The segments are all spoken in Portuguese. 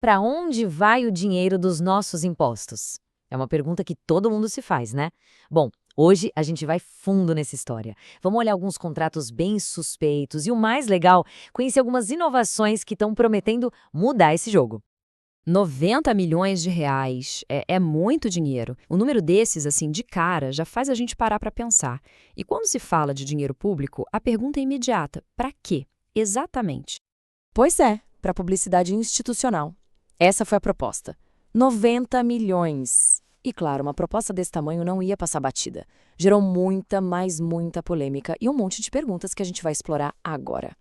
Para onde vai o dinheiro dos nossos impostos? É uma pergunta que todo mundo se faz, né? Bom, hoje a gente vai fundo nessa história. Vamos olhar alguns contratos bem suspeitos e o mais legal, conhecer algumas inovações que estão prometendo mudar esse jogo. 90 milhões de reais é muito dinheiro. O número desses, assim, de cara, já faz a gente parar para pensar. E quando se fala de dinheiro público, a pergunta é imediata: para quê? Exatamente. Pois é, para publicidade institucional. Essa foi a proposta. 90 milhões. E claro, uma proposta desse tamanho não ia passar batida. Gerou muita, mas muita polêmica e um monte de perguntas que a gente vai explorar agora.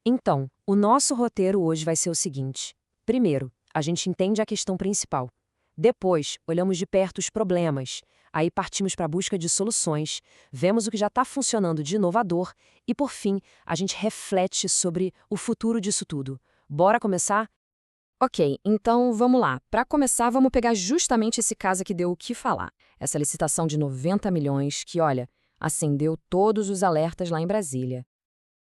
Então, o nosso roteiro hoje vai ser o seguinte. Primeiro, a gente entende a questão principal. Depois, olhamos de perto os problemas. Aí partimos para a busca de soluções, vemos o que já está funcionando de inovador e, por fim, a gente reflete sobre o futuro disso tudo. Bora começar? Ok, então vamos lá. Para começar, vamos pegar justamente esse caso que deu o que falar. Essa licitação de 90 milhões que, olha, acendeu todos os alertas lá em Brasília.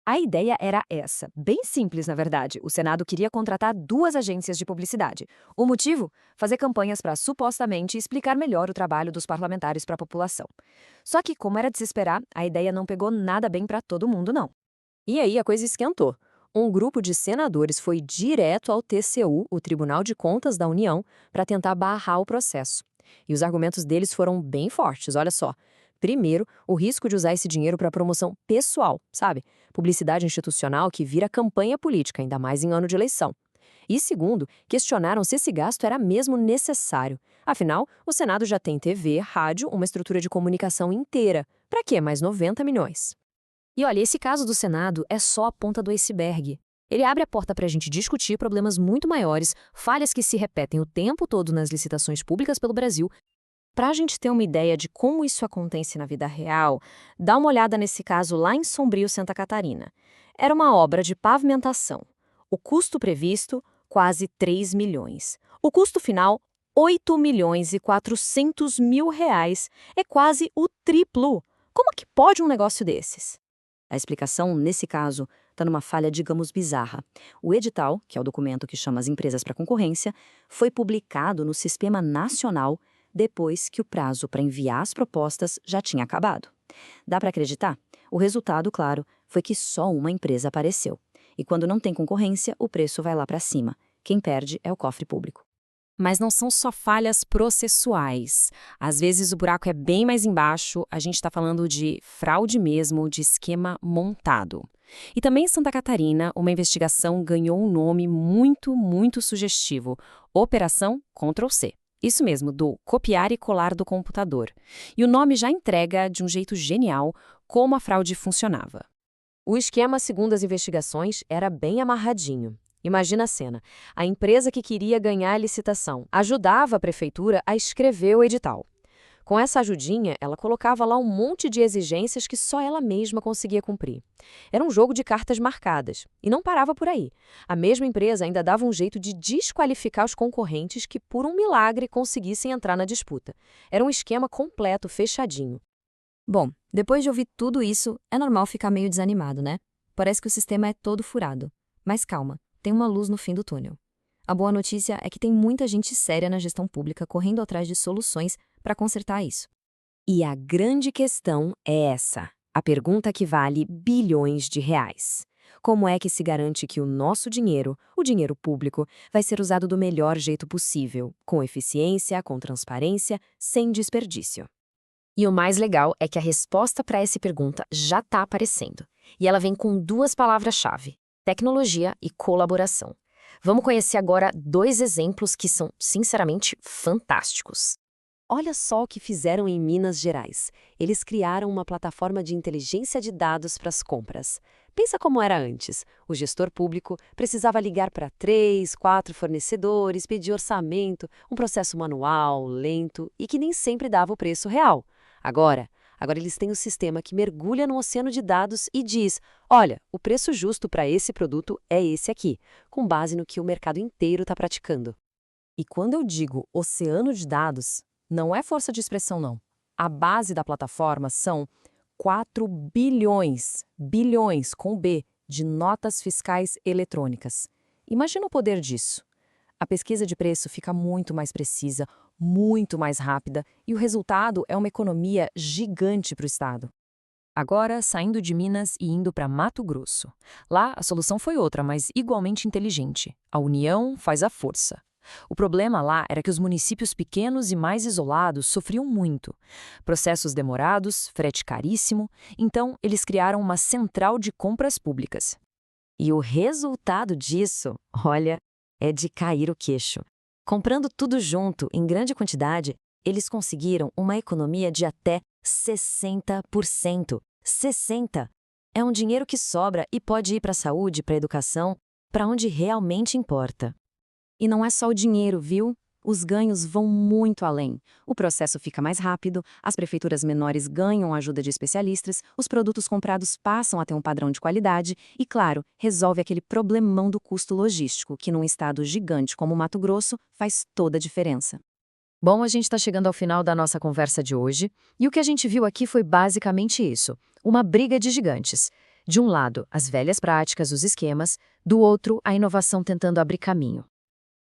A ideia era essa, bem simples, na verdade. O Senado queria contratar duas agências de publicidade. O motivo? Fazer campanhas para supostamente explicar melhor o trabalho dos parlamentares para a população. Só que, como era de se esperar, a ideia não pegou nada bem para todo mundo, não. E aí a coisa esquentou. Um grupo de senadores foi direto ao TCU, o Tribunal de Contas da União, para tentar barrar o processo. E os argumentos deles foram bem fortes, olha só. Primeiro, o risco de usar esse dinheiro para promoção pessoal, sabe? Publicidade institucional que vira campanha política, ainda mais em ano de eleição. E segundo, questionaram se esse gasto era mesmo necessário. Afinal, o Senado já tem TV, rádio, uma estrutura de comunicação inteira. Para quê mais 90 milhões? E olha, esse caso do Senado é só a ponta do iceberg. Ele abre a porta para a gente discutir problemas muito maiores, falhas que se repetem o tempo todo nas licitações públicas pelo Brasil. Para a gente ter uma ideia de como isso acontece na vida real, dá uma olhada nesse caso lá em Sombrio, Santa Catarina. Era uma obra de pavimentação. O custo previsto, quase 3 milhões. O custo final, 8 milhões e 400 mil reais. É quase o triplo. Como que pode um negócio desses? A explicação, nesse caso, está numa falha, digamos, bizarra. O edital, que é o documento que chama as empresas para concorrência, foi publicado no Sistema Nacional depois que o prazo para enviar as propostas já tinha acabado. Dá para acreditar? O resultado, claro, foi que só uma empresa apareceu. E quando não tem concorrência, o preço vai lá para cima. Quem perde é o cofre público. Mas não são só falhas processuais. Às vezes o buraco é bem mais embaixo, a gente está falando de fraude mesmo, de esquema montado. E também em Santa Catarina, uma investigação ganhou um nome muito sugestivo: Operação Ctrl+C. Isso mesmo, do copiar e colar do computador. E o nome já entrega, de um jeito genial, como a fraude funcionava. O esquema, segundo as investigações, era bem amarradinho. Imagina a cena. A empresa que queria ganhar a licitação ajudava a prefeitura a escrever o edital. Com essa ajudinha, ela colocava lá um monte de exigências que só ela mesma conseguia cumprir. Era um jogo de cartas marcadas. E não parava por aí. A mesma empresa ainda dava um jeito de desqualificar os concorrentes que, por um milagre, conseguissem entrar na disputa. Era um esquema completo, fechadinho. Bom, depois de ouvir tudo isso, é normal ficar meio desanimado, né? Parece que o sistema é todo furado. Mas calma, tem uma luz no fim do túnel. A boa notícia é que tem muita gente séria na gestão pública correndo atrás de soluções para consertar isso. E a grande questão é essa, a pergunta que vale bilhões de reais. Como é que se garante que o nosso dinheiro, o dinheiro público, vai ser usado do melhor jeito possível, com eficiência, com transparência, sem desperdício? E o mais legal é que a resposta para essa pergunta já está aparecendo. E ela vem com duas palavras-chave: tecnologia e colaboração. Vamos conhecer agora dois exemplos que são, sinceramente, fantásticos. Olha só o que fizeram em Minas Gerais. Eles criaram uma plataforma de inteligência de dados para as compras. Pensa como era antes. O gestor público precisava ligar para 3, 4 fornecedores, pedir orçamento, um processo manual, lento e que nem sempre dava o preço real. Agora eles têm um sistema que mergulha no oceano de dados e diz: olha, o preço justo para esse produto é esse aqui, com base no que o mercado inteiro está praticando. E quando eu digo oceano de dados, não é força de expressão, não. A base da plataforma são 4 bilhões com B, de notas fiscais eletrônicas. Imagina o poder disso. A pesquisa de preço fica muito mais precisa, muito mais rápida, e o resultado é uma economia gigante para o Estado. Agora, saindo de Minas e indo para Mato Grosso. Lá, a solução foi outra, mas igualmente inteligente. A união faz a força. O problema lá era que os municípios pequenos e mais isolados sofriam muito. Processos demorados, frete caríssimo, então eles criaram uma central de compras públicas. E o resultado disso, olha, é de cair o queixo. Comprando tudo junto, em grande quantidade, eles conseguiram uma economia de até 60%. 60%! É um dinheiro que sobra e pode ir para a saúde, para a educação, para onde realmente importa. E não é só o dinheiro, viu? Os ganhos vão muito além. O processo fica mais rápido, as prefeituras menores ganham ajuda de especialistas, os produtos comprados passam a ter um padrão de qualidade e, claro, resolve aquele problemão do custo logístico, que num estado gigante como o Mato Grosso faz toda a diferença. Bom, a gente está chegando ao final da nossa conversa de hoje, e o que a gente viu aqui foi basicamente isso, uma briga de gigantes. De um lado, as velhas práticas, os esquemas, do outro, a inovação tentando abrir caminho.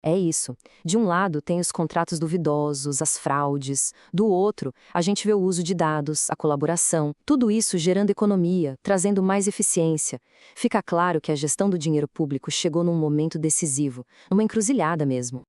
É isso. De um lado, tem os contratos duvidosos, as fraudes. Do outro, a gente vê o uso de dados, a colaboração. Tudo isso gerando economia, trazendo mais eficiência. Fica claro que a gestão do dinheiro público chegou num momento decisivo, numa encruzilhada mesmo.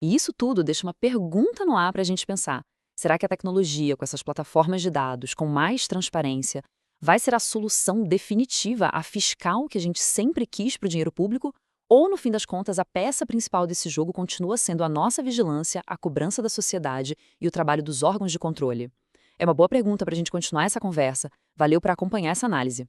E isso tudo deixa uma pergunta no ar para a gente pensar. Será que a tecnologia, com essas plataformas de dados, com mais transparência, vai ser a solução definitiva a fiscal que a gente sempre quis para o dinheiro público? Ou, no fim das contas, a peça principal desse jogo continua sendo a nossa vigilância, a cobrança da sociedade e o trabalho dos órgãos de controle? É uma boa pergunta para a gente continuar essa conversa. Valeu por acompanhar essa análise.